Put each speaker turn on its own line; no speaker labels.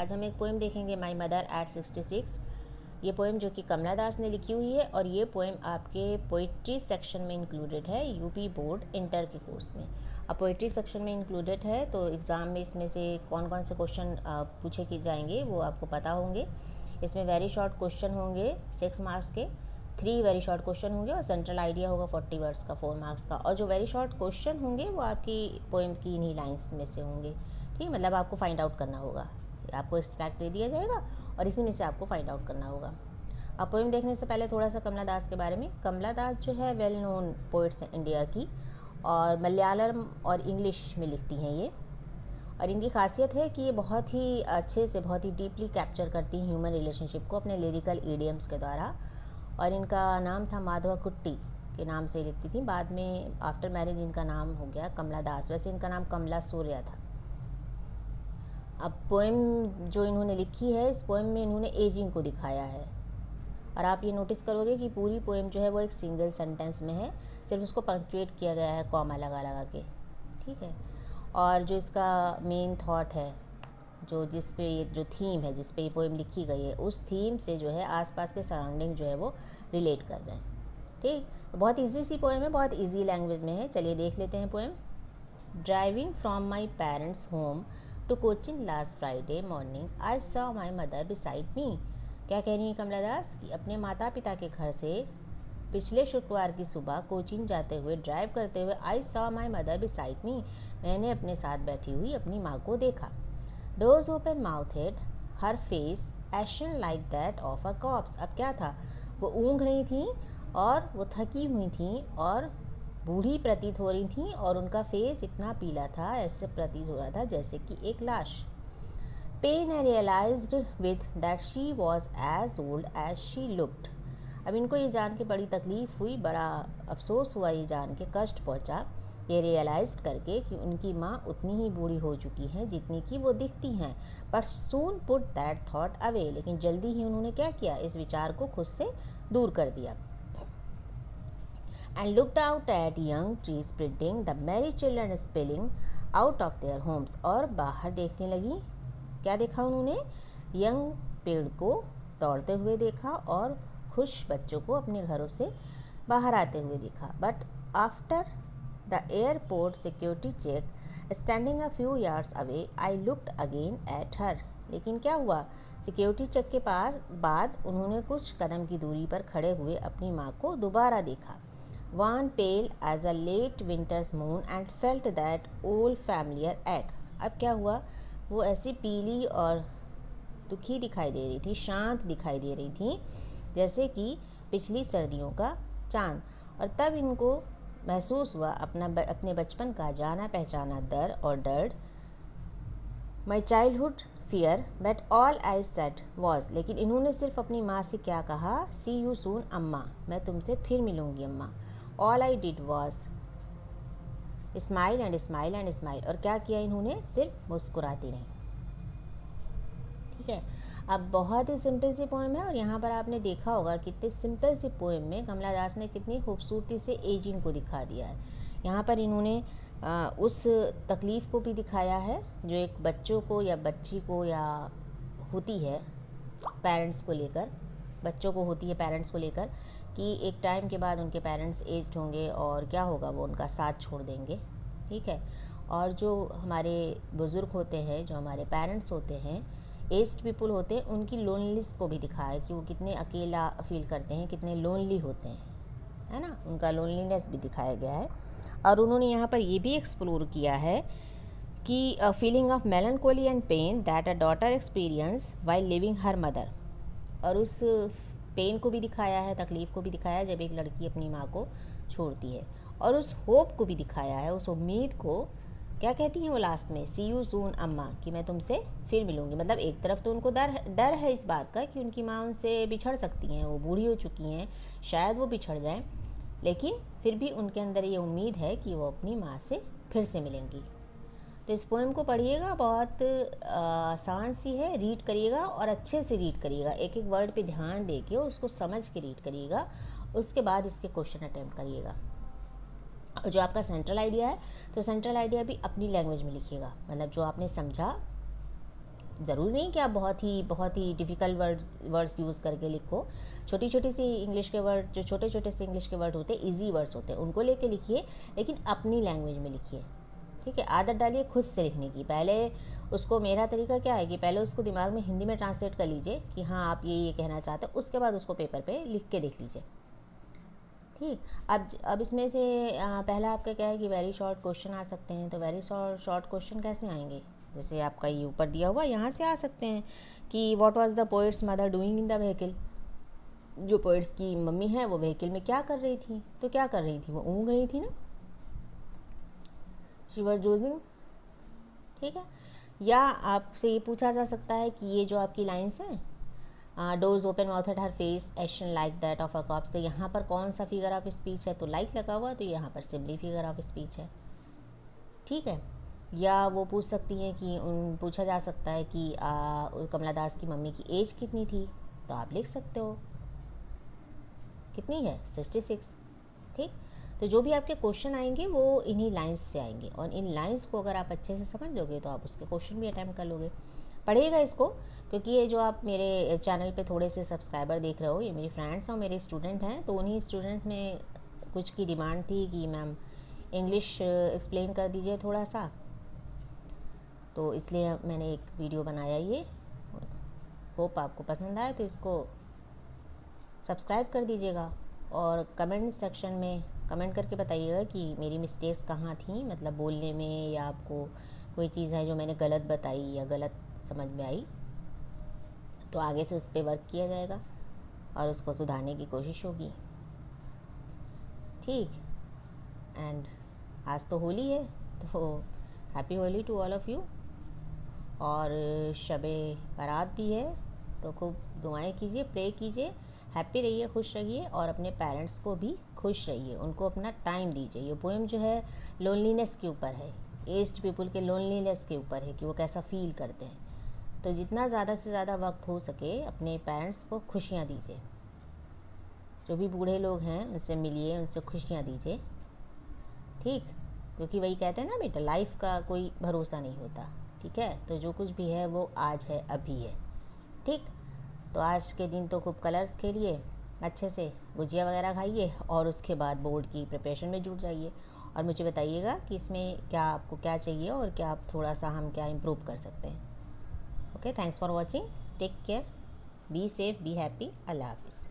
आज हम एक पोएम देखेंगे, माई मदर एट 66। ये पोएम जो कि कमला दास ने लिखी हुई है और ये पोएम आपके पोइट्री सेक्शन में इंक्लूडेड है, यूपी बोर्ड इंटर के कोर्स में। अब पोइट्री सेक्शन में इंक्लूडेड है तो एग्ज़ाम में इसमें से कौन कौन से क्वेश्चन पूछे कि जाएंगे वो आपको पता होंगे। इसमें वेरी शॉर्ट क्वेश्चन होंगे 6 मार्क्स के, 3 वेरी शॉर्ट क्वेश्चन होंगे और सेंट्रल आइडिया होगा 40 वर्ड्स का 4 मार्क्स का। और जो वेरी शॉर्ट क्वेश्चन होंगे वो आपकी पोएम की इन्हीं लाइन्स में से होंगे। ठीक, मतलब आपको फाइंड आउट करना होगा, आपको एक्सट्रैक्ट दे दिया जाएगा और इसी में से आपको फाइंड आउट करना होगा। अब पोएम देखने से पहले थोड़ा सा कमला दास के बारे में। कमला दास जो है वेल नोन पोइट्स हैं इंडिया की, और मलयालम और इंग्लिश में लिखती हैं ये। और इनकी खासियत है कि ये बहुत ही अच्छे से, बहुत ही डीपली कैप्चर करती हैं ह्यूमन रिलेशनशिप को अपने लिरिकल ईडियम्स के द्वारा। और इनका नाम था माधवा कुट्टी के नाम से लिखती थी, बाद में आफ्टर मैरिज इनका नाम हो गया कमला दास। वैसे इनका नाम कमला सूर्या था। अब पोएम जो इन्होंने लिखी है, इस पोएम में इन्होंने एजिंग को दिखाया है। और आप ये नोटिस करोगे कि पूरी पोएम जो है वो एक सिंगल सेंटेंस में है, सिर्फ उसको पंक्चुएट किया गया है कॉमा लगा लगा के। ठीक है। और जो इसका मेन थॉट है, जिस पे जो थीम है, जिस पे ये पोएम लिखी गई है, उस थीम से जो है आसपास के सराउंडिंग जो है वो रिलेट कर रहे हैं। ठीक, बहुत इजी सी पोएम है, बहुत इजी लैंग्वेज में है। चलिए देख लेते हैं poem. Driving from my parents home to Cochin last Friday morning I saw my mother beside me. क्या कह रही है कमला दास कि अपने माता पिता के घर से पिछले शुक्रवार की सुबह कोचिन जाते हुए, ड्राइव करते हुए, आई सॉ माई मदर बिसाइड मी, मैंने अपने साथ बैठी हुई अपनी माँ को देखा। Doors open mouthed, her face ation like that of a cops. अब क्या था, वो ऊँघ रही थी और वो थकी हुई थी और बूढ़ी प्रतीत हो रही थी, और उनका फेस इतना पीला था, ऐसे प्रतीत हो रहा था जैसे कि एक लाश। Pain I realised with that she was as old as she looked. अब इनको ये जान के बड़ी तकलीफ़ हुई, बड़ा अफसोस हुआ ये जान के, कष्ट पहुँचा ये रियलाइज करके कि उनकी माँ उतनी ही बूढ़ी हो चुकी हैं जितनी कि वो दिखती हैं। पर सून पुट दैट थॉट अवे, लेकिन जल्दी ही उन्होंने क्या किया, इस विचार को खुद से दूर कर दिया। And looked out at young trees printing, the merry children spilling out of their homes। और बाहर देखने लगी। क्या देखा उन्होंने, यंग पेड़ को दौड़ते हुए देखा और खुश बच्चों को अपने घरों से बाहर आते हुए देखा। But after the airport security check standing a few yards away, I looked again at her. लेकिन क्या हुआ, सिक्योरिटी चेक के पास बाद उन्होंने कुछ कदम की दूरी पर खड़े हुए अपनी माँ को दोबारा देखा। wan pale as a late winter's moon and felt that old familiar ache। अब क्या हुआ, वो ऐसी पीली और दुखी दिखाई दे रही थी, शांत दिखाई दे रही थी जैसे कि पिछली सर्दियों का चांद। और तब इनको महसूस हुआ अपने बचपन का जाना पहचाना दर और डर। My childhood fear but all I said was, लेकिन इन्होंने सिर्फ अपनी माँ से क्या कहा, सी यू सून अम्मा, मैं तुमसे फिर मिलूँगी अम्मा। All I did was smile and smile and smile। और क्या किया इन्होंने, सिर्फ मुस्कुराती रही। ठीक है। अब बहुत ही सिंपल सी पोएम है और यहाँ पर आपने देखा होगा कितने सिंपल सी पोएम में कमला दास ने कितनी खूबसूरती से एजिंग को दिखा दिया है। यहाँ पर इन्होंने उस तकलीफ़ को भी दिखाया है जो एक बच्चों को या बच्ची को या होती है पेरेंट्स को लेकर, बच्चों को होती है पेरेंट्स को लेकर, कि एक टाइम के बाद उनके पेरेंट्स एज्ड होंगे और क्या होगा, वो उनका साथ छोड़ देंगे। ठीक है। और जो हमारे बुज़ुर्ग होते हैं, जो हमारे पेरेंट्स होते हैं, एज्ड पीपल होते हैं, उनकी लोनलीनेस को भी दिखाया है कि वो कितने अकेला फील करते हैं, कितने लोनली होते हैं, है ना, उनका लोनलीनेस भी दिखाया गया है। और उन्होंने यहाँ पर ये भी एक्सप्लोर किया है कि a feeling of melancholy and pain that a daughter experience while living her mother. और उस पेन को भी दिखाया है, तकलीफ़ को भी दिखाया है जब एक लड़की अपनी माँ को छोड़ती है। और उस होप को भी दिखाया है, उस उम्मीद को। क्या कहती हैं वो लास्ट में, सी यू सून अम्मा, कि मैं तुमसे फिर मिलूँगी। मतलब एक तरफ तो उनको डर है इस बात का कि उनकी माँ उनसे बिछड़ सकती हैं, वो बूढ़ी हो चुकी हैं, शायद वो बिछड़ जाएं, लेकिन फिर भी उनके अंदर ये उम्मीद है कि वो अपनी माँ से फिर से मिलेंगी। तो इस पोएम को पढ़िएगा, बहुत आसान सी है, रीड करिएगा और अच्छे से रीड करिएगा, एक एक वर्ड पे ध्यान देके उसको समझ के रीड करिएगा। उसके बाद इसके क्वेश्चन अटेम्प्ट करिएगा। और जो आपका सेंट्रल आइडिया है, तो सेंट्रल आइडिया भी अपनी लैंग्वेज में लिखिएगा, मतलब जो आपने समझा ज़रूरी नहीं कि आप बहुत ही डिफ़िकल्ट वर्ड्स यूज़ करके लिखो। छोटी छोटी सी इंग्लिश के वर्ड, जो छोटे छोटे से इंग्लिश के वर्ड होते हैं, ईजी वर्ड्स होते हैं, उनको लेके लिखिए, लेकिन अपनी लैंग्वेज में लिखिए। ठीक है, आदत डालिए खुद से लिखने की। पहले उसको, मेरा तरीका क्या है कि पहले उसको दिमाग में हिंदी में ट्रांसलेट कर लीजिए कि हाँ आप ये कहना चाहते हो, उसके बाद उसको पेपर पे लिख के देख लीजिए। ठीक, अब इसमें से पहला आपका क्या है कि वेरी शॉर्ट क्वेश्चन आ सकते हैं। तो वेरी शॉर्ट क्वेश्चन कैसे आएंगे? जैसे आपका ये ऊपर दिया हुआ, यहाँ से आ सकते हैं कि what was the poets mother doing in the vehicle. जो पोएट्स की मम्मी है वो व्हीकल में क्या कर रही थी? तो क्या कर रही थी? वो ऊँग रही थी ना, शी वॉज डोजिंग। ठीक है, या आपसे ये पूछा जा सकता है कि ये जो आपकी लाइन्स हैं, dose open mouth at her face action like that of a cops, तो यहाँ पर कौन सा फिगर ऑफ स्पीच है? तो लाइक लगा हुआ, तो यहाँ पर सिम्पली फिगर ऑफ स्पीच है। ठीक है, या वो पूछ सकती हैं कि पूछा जा सकता है कि कमला दास की मम्मी की एज कितनी थी? तो आप लिख सकते हो कितनी है, 66। ठीक, तो जो भी आपके क्वेश्चन आएंगे वो इन्हीं लाइंस से आएंगे, और इन लाइंस को अगर आप अच्छे से समझ लोगे तो आप उसके क्वेश्चन भी अटैम्प्ट कर लोगे। पढ़िएगा इसको, क्योंकि ये जो आप मेरे चैनल पे थोड़े से सब्सक्राइबर देख रहे हो, ये मेरी फ्रेंड्स हैं और मेरे स्टूडेंट हैं। तो उन्हीं स्टूडेंट में कुछ की डिमांड थी कि मैम इंग्लिश एक्सप्लेन कर दीजिए थोड़ा सा, तो इसलिए मैंने एक वीडियो बनाया ये। होप आपको पसंद आए, तो इसको सब्सक्राइब कर दीजिएगा और कमेंट सेक्शन में कमेंट करके बताइएगा कि मेरी मिस्टेक्स कहाँ थी, मतलब बोलने में, या आपको कोई चीज़ है जो मैंने गलत बताई या गलत समझ में आई, तो आगे से उस पर वर्क किया जाएगा और उसको सुधारने की कोशिश होगी। ठीक, एंड आज तो होली है, तो happy Holi to all of you. और शबे बारात भी है, तो खूब दुआएं कीजिए, प्रे कीजिए, हैप्पी रहिए, खुश रहिए, और अपने पेरेंट्स को भी खुश रहिए, उनको अपना टाइम दीजिए। ये पोएम जो है लोनलीनेस के ऊपर है, एज्ड पीपल के लोनलीनेस के ऊपर है कि वो कैसा फील करते हैं। तो जितना ज़्यादा से ज़्यादा वक्त हो सके अपने पेरेंट्स को खुशियाँ दीजिए। जो भी बूढ़े लोग हैं उनसे मिलिए, उनसे खुशियाँ दीजिए। ठीक, क्योंकि वही कहते हैं ना बेटा, लाइफ का कोई भरोसा नहीं होता। ठीक है, तो जो कुछ भी है वो आज है, अभी है। ठीक, तो आज के दिन तो खूब कलर्स खेलिए, अच्छे से गुजिया वगैरह खाइए, और उसके बाद बोर्ड की प्रिपरेशन में जुट जाइए। और मुझे बताइएगा कि इसमें क्या आपको क्या चाहिए और क्या आप थोड़ा सा हम क्या इम्प्रूव कर सकते हैं। Okay, thanks for watching, take care, be safe, be happy, अल्लाह हाफिज़।